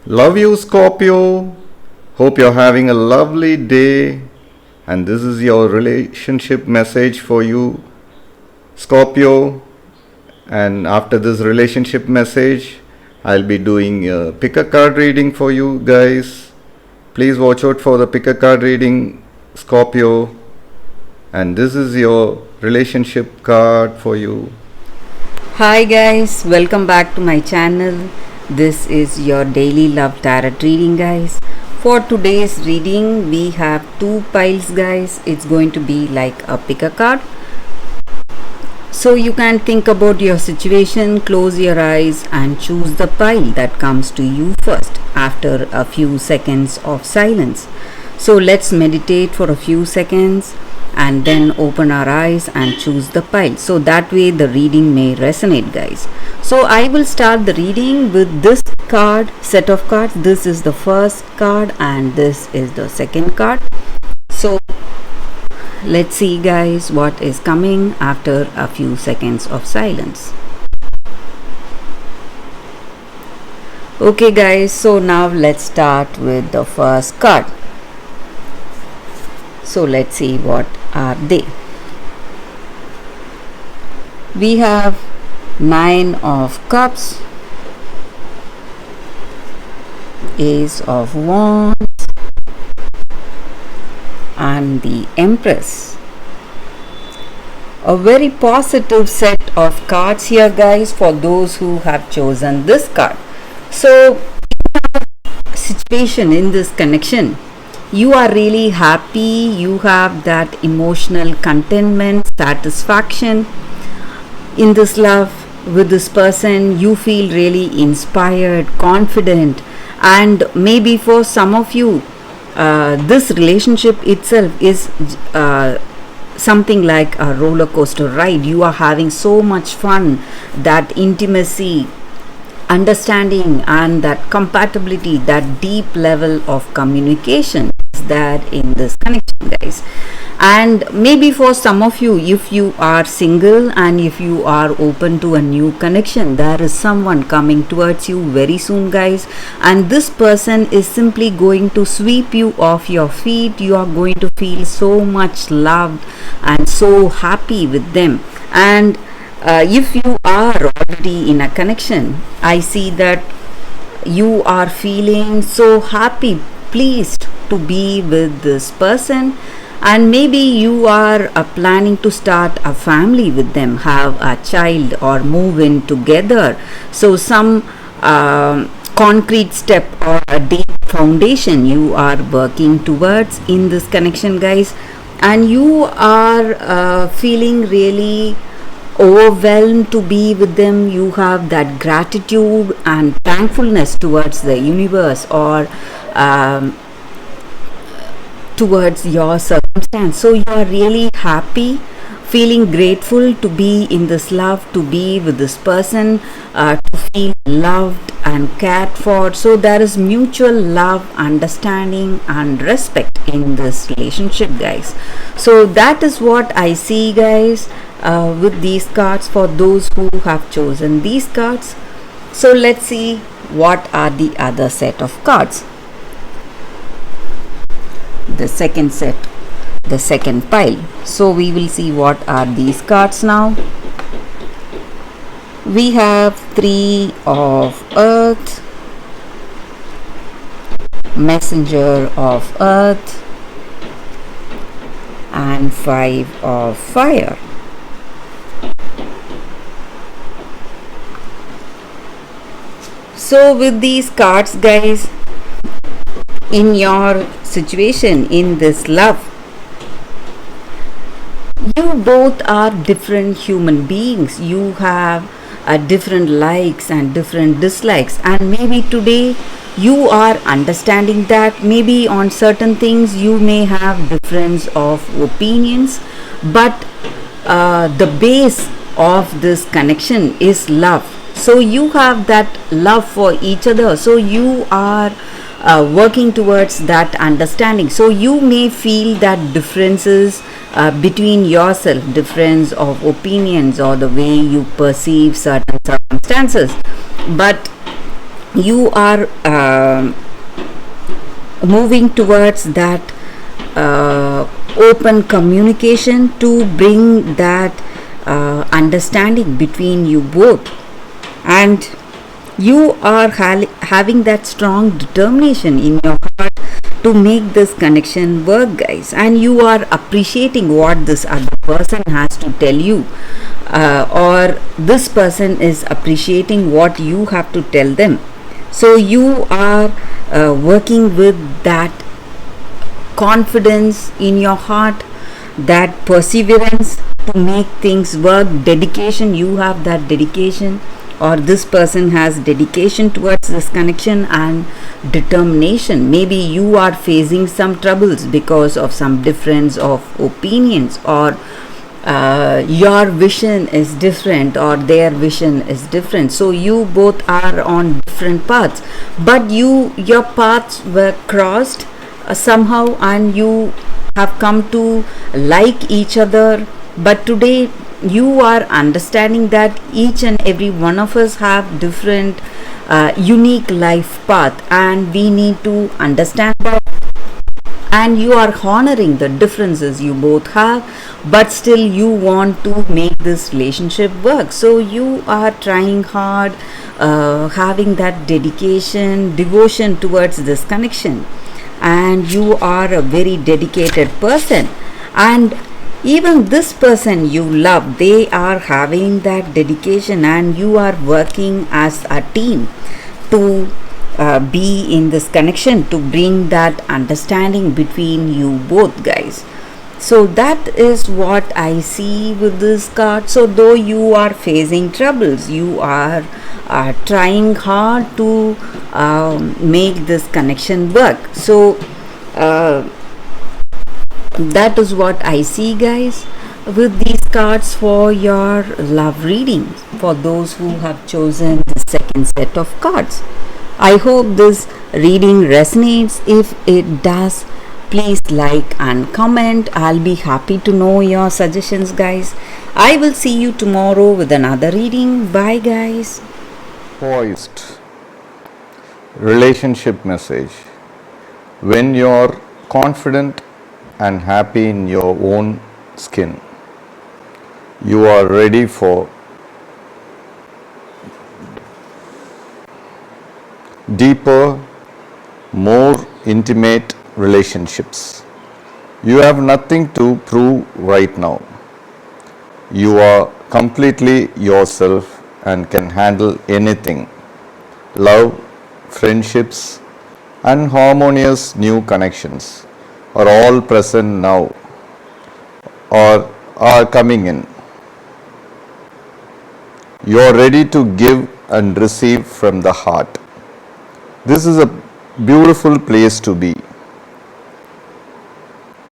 Love you, Scorpio. Hope you're having a lovely day. And this is your relationship message for you, Scorpio. And after this relationship message, I'll be doing a pick a card reading for you guys. Please watch out for the pick a card reading, Scorpio. And this is your relationship card for you. Hi guys, welcome back to my channel. This is your daily love tarot reading, guys. For today's reading, we have two piles, guys. It's going to be like a pick a card. So you can think about your situation, close your eyes and choose the pile that comes to you first after a few seconds of silence. So let's meditate for a few seconds and then open our eyes and choose the pile, so that way the reading may resonate, guys. So I will start the reading with this set of cards. This is the first card and this is the second card. So let's see, guys, what is coming after a few seconds of silence. Okay guys, so now let's start with the first card. So let's see what are they. We have Nine of Cups, Ace of Wands and the Empress. A very positive set of cards here, guys, for those who have chosen this card. So situation in this connection, you are really happy, you have that emotional contentment, satisfaction in this love with this person. You feel really inspired, confident, and maybe for some of you this relationship itself is something like a roller coaster ride. You are having so much fun, that intimacy, understanding and that compatibility, that deep level of communication is there in this connection, guys. And maybe for some of you, if you are single and if you are open to a new connection, there is someone coming towards you very soon, guys, and this person is simply going to sweep you off your feet. You are going to feel so much loved and so happy with them. And if you are already in a connection, I see that you are feeling so happy, pleased to be with this person, and maybe you are planning to start a family with them, have a child or move in together. So some concrete step or a deep foundation you are working towards in this connection, guys, and you are feeling really overwhelmed to be with them. You have that gratitude and thankfulness towards the universe or towards your circumstance. So you are really happy, feeling grateful to be in this love, to be with this person, to feel loved and cared for. So there is mutual love, understanding and respect in this relationship, guys. So that is what I see, guys, with these cards for those who have chosen these cards. So let's see what are the other set of cards. The second set, the second pile. So we will see what are these cards now. We have Three of Earth, Messenger of Earth and Five of Fire. So with these cards, guys, in your situation, in this love, you both are different human beings. You have different likes and different dislikes, and maybe today you are understanding that maybe on certain things you may have difference of opinions, but the base of this connection is love. So you have that love for each other. So you are working towards that understanding. So you may feel that differences between yourself, difference of opinions or the way you perceive certain circumstances, but you are moving towards that open communication to bring that understanding between you both, and you are having that strong determination in your heart to make this connection work, guys, and you are appreciating what this other person has to tell you, or this person is appreciating what you have to tell them. So you are working with that confidence in your heart, that perseverance to make things work, dedication. You have that dedication, or this person has dedication towards this connection and determination. Maybe you are facing some troubles because of some difference of opinions, or your vision is different or their vision is different, so you both are on different paths, but your paths were crossed somehow, and you have come to like each other. But today you are understanding that each and every one of us have different unique life path, and we need to understand that, and you are honoring the differences you both have, but still you want to make this relationship work. So you are trying hard, having that dedication, devotion towards this connection, and you are a very dedicated person, and even this person you love, they are having that dedication, and you are working as a team to be in this connection to bring that understanding between you both, guys. So that is what I see with this card. So though you are facing troubles, you are trying hard to make this connection work. So that is what I see, guys, with these cards for your love readings, for those who have chosen the second set of cards. I hope this reading resonates. If it does, please like and comment. I'll be happy to know your suggestions, guys. I will see you tomorrow with another reading. Bye, guys. Poised. Relationship message. When you're confident and happy in your own skin, you are ready for deeper, more intimate relationships. You have nothing to prove right now. You are completely yourself and can handle anything. Love, friendships, and harmonious new connections are all present now or are coming in. You are ready to give and receive from the heart. This is a beautiful place to be.